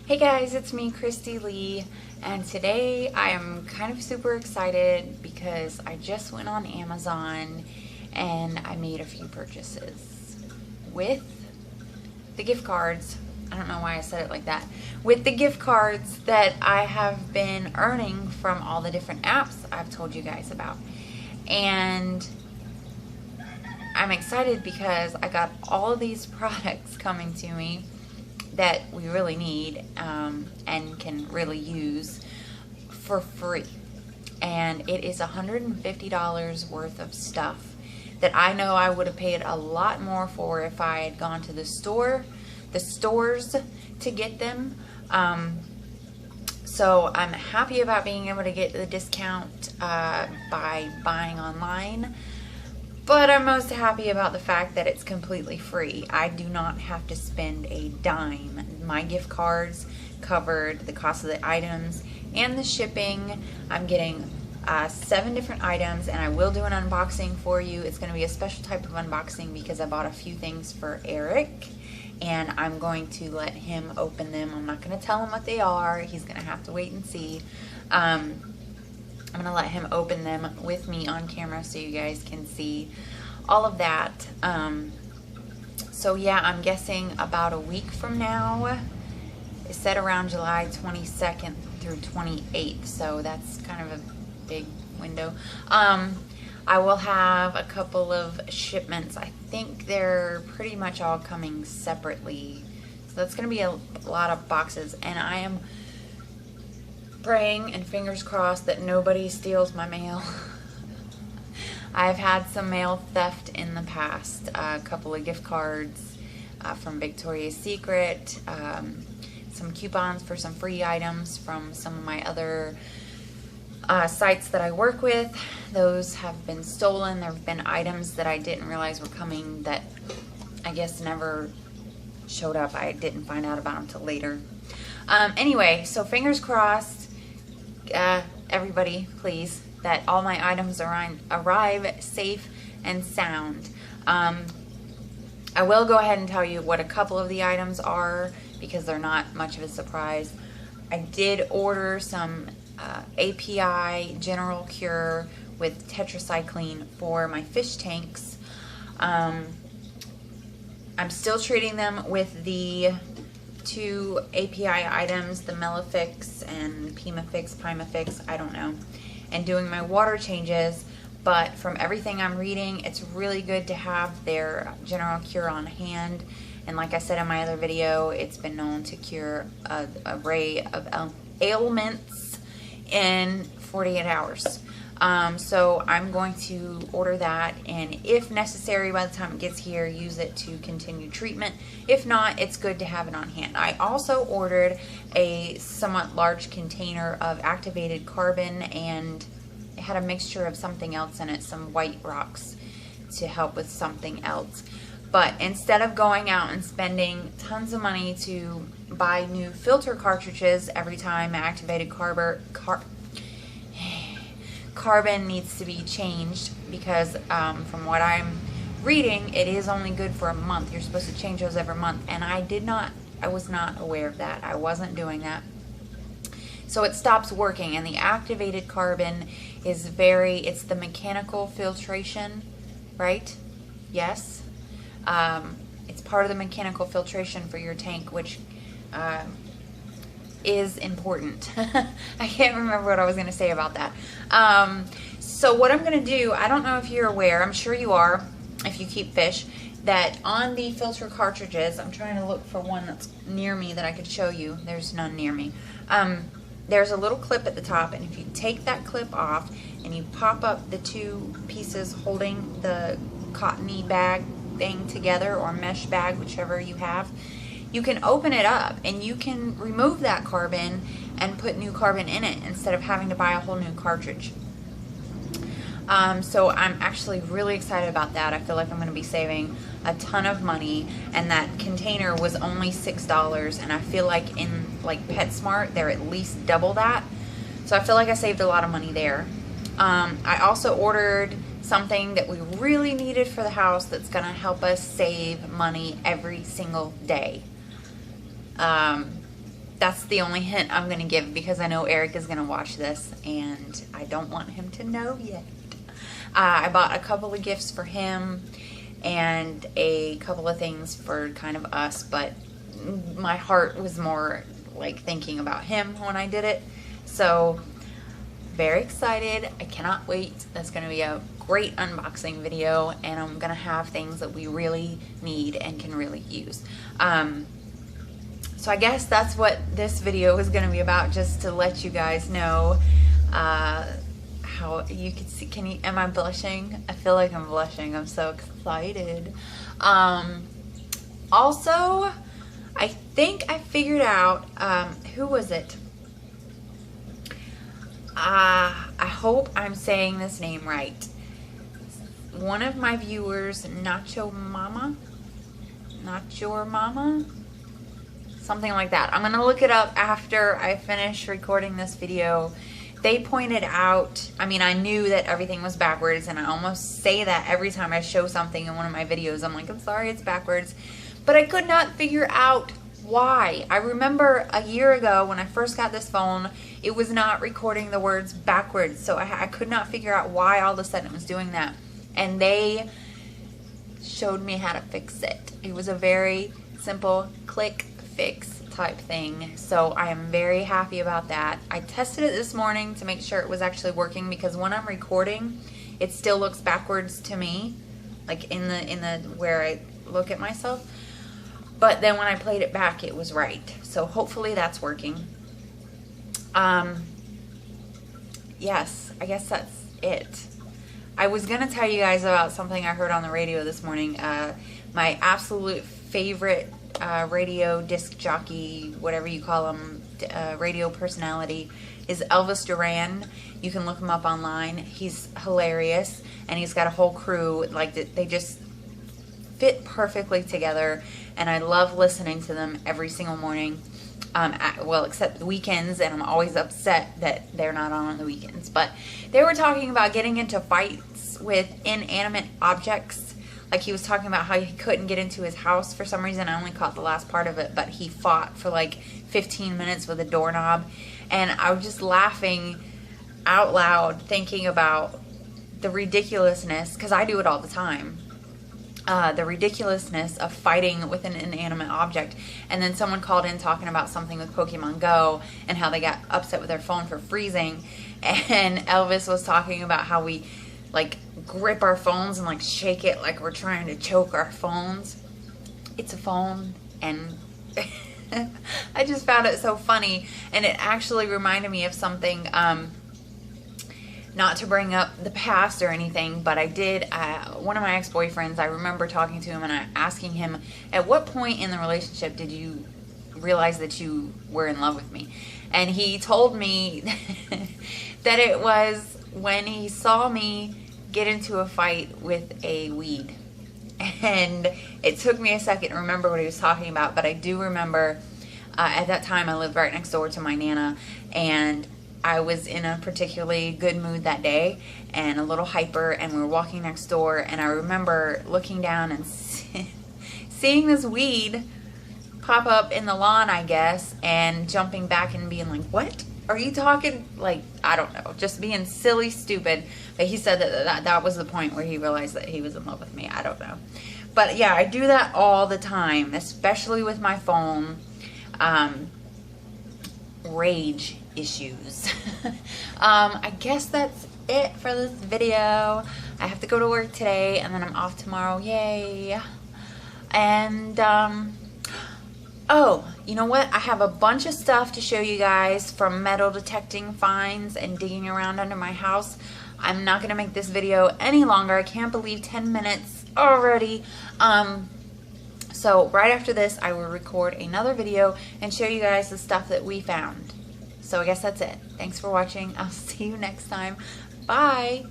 Hey guys, it's me, Christy Lee, and today I am kind of super excited because I just went on Amazon and I made a few purchases with the gift cards. I don't know why I said it like that. With the gift cards that I have been earning from all the different apps I've told you guys about. And I'm excited because I got all of these products coming to me that we really need and can really use for free. And it is $150 worth of stuff that I know I would have paid a lot more for if I had gone to the stores to get them. So I'm happy about being able to get the discount by buying online. But I'm most happy about the fact that it's completely free. I do not have to spend a dime. My gift cards covered the cost of the items and the shipping. I'm getting 7 different items, and I will do an unboxing for you. It's going to be a special type of unboxing because I bought a few things for Eric, and I'm going to let him open them. I'm not going to tell him what they are. He's going to have to wait and see. I'm going to let him open them with me on camera so you guys can see all of that. So yeah, I'm guessing about a week from now. It's set around July 22nd through 28th, so that's kind of a big window. I will have a couple of shipments. I think they're pretty much all coming separately. So that's going to be a lot of boxes, and I am praying and fingers crossed that nobody steals my mail. I've had some mail theft in the past. A couple of gift cards from Victoria's Secret, some coupons for some free items from some of my other sites that I work with. Those have been stolen. There have been items that I didn't realize were coming that I guess never showed up. I didn't find out about them until later. Anyway, so fingers crossed, everybody, please, that all my items arrive safe and sound. I will go ahead and tell you what a couple of the items are because they're not much of a surprise. I did order some API General Cure with tetracycline for my fish tanks. I'm still treating them with the 2 API items, the Melafix and Pimafix, I don't know, and doing my water changes. But from everything I'm reading, it's really good to have their General Cure on hand. And like I said in my other video, it's been known to cure an array of ailments in 48 hours. So I'm going to order that, and if necessary, by the time it gets here, use it to continue treatment. If not, it's good to have it on hand. I also ordered a somewhat large container of activated carbon, and it had a mixture of something else in it, some white rocks to help with something else. But instead of going out and spending tons of money to buy new filter cartridges every time activated carbon needs to be changed, because from what I'm reading, it is only good for a month. You're supposed to change those every month, and I was not aware of that. I wasn't doing that. So it stops working, and the activated carbon is it's the mechanical filtration, right? Yes. It's part of the mechanical filtration for your tank, which is important. I can't remember what I was going to say about that. So what I'm going to do, I don't know if you're aware, I'm sure you are if you keep fish, that on the filter cartridges, I'm trying to look for one that's near me that I could show you. There's none near me. There's a little clip at the top, and if you take that clip off and you pop up the 2 pieces holding the cottony bag thing together, or mesh bag, whichever you have, you can open it up and you can remove that carbon and put new carbon in it instead of having to buy a whole new cartridge. So I'm actually really excited about that. I feel like I'm going to be saving a ton of money, and that container was only $6, and I feel like in PetSmart they're at least double that. So I feel like I saved a lot of money there. I also ordered something that we really needed for the house that's going to help us save money every single day. that's the only hint I'm going to give, because I know Eric is going to watch this and I don't want him to know yet. I bought a couple of gifts for him and a couple of things for kind of us, but my heart was more like thinking about him when I did it. So very excited. I cannot wait. That's going to be a great unboxing video, and I'm going to have things that we really need and can really use. So I guess that's what this video is going to be about, just to let you guys know how you can see. Am I blushing? I feel like I'm blushing. I'm so excited. Also, I think I figured out, who was it? I hope I'm saying this name right. One of my viewers, Nacho Mama, something like that. I'm going to look it up after I finish recording this video. They pointed out, I mean, I knew that everything was backwards, and I almost say that every time I show something in one of my videos. I'm like, I'm sorry, it's backwards. But I could not figure out why. I remember a year ago when I first got this phone, it was not recording the words backwards. So I could not figure out why all of a sudden it was doing that. And they showed me how to fix it. It was a very simple click fix type thing. So I am very happy about that. I tested it this morning to make sure it was actually working, because when I'm recording, it still looks backwards to me, like in the where I look at myself. But then when I played it back, it was right. So hopefully that's working. Yes, I guess that's it. I was going to tell you guys about something I heard on the radio this morning. My absolute favorite radio disc jockey, whatever you call him, radio personality, is Elvis Duran. You can look him up online. He's hilarious, and he's got a whole crew. Like, they just fit perfectly together, and I love listening to them every single morning. Well, except the weekends, and I'm always upset that they're not on the weekends. But they were talking about getting into fights with inanimate objects. Like, he was talking about how he couldn't get into his house for some reason. I only caught the last part of it, but he fought for like 15 minutes with a doorknob. And I was just laughing out loud, thinking about the ridiculousness, because I do it all the time. The ridiculousness of fighting with an inanimate object. And then someone called in talking about something with Pokemon Go and how they got upset with their phone for freezing. And Elvis was talking about how we like grip our phones and like shake it like we're trying to choke our phones. It's a phone, and I just found it so funny, and it actually reminded me of something. Not to bring up the past or anything, but I did, one of my ex-boyfriends, I remember talking to him and asking him, at what point in the relationship did you realize that you were in love with me? And he told me that it was when he saw me get into a fight with a weed. And it took me a second to remember what he was talking about, but I do remember at that time I lived right next door to my Nana, and I was in a particularly good mood that day and a little hyper, and we were walking next door, and I remember looking down and seeing this weed pop up in the lawn, I guess, and jumping back and being like, what are you talking? Like, I don't know, just being silly, stupid. But he said that was the point where he realized that he was in love with me. I don't know. But yeah, I do that all the time, especially with my phone. Rage issues. I guess that's it for this video. I have to go to work today, and then I'm off tomorrow. Yay. And oh, you know what? I have a bunch of stuff to show you guys from metal detecting finds and digging around under my house. I'm not gonna make this video any longer. I can't believe 10 minutes already. So right after this, I will record another video and show you guys the stuff that we found. So I guess that's it. Thanks for watching. I'll see you next time. Bye.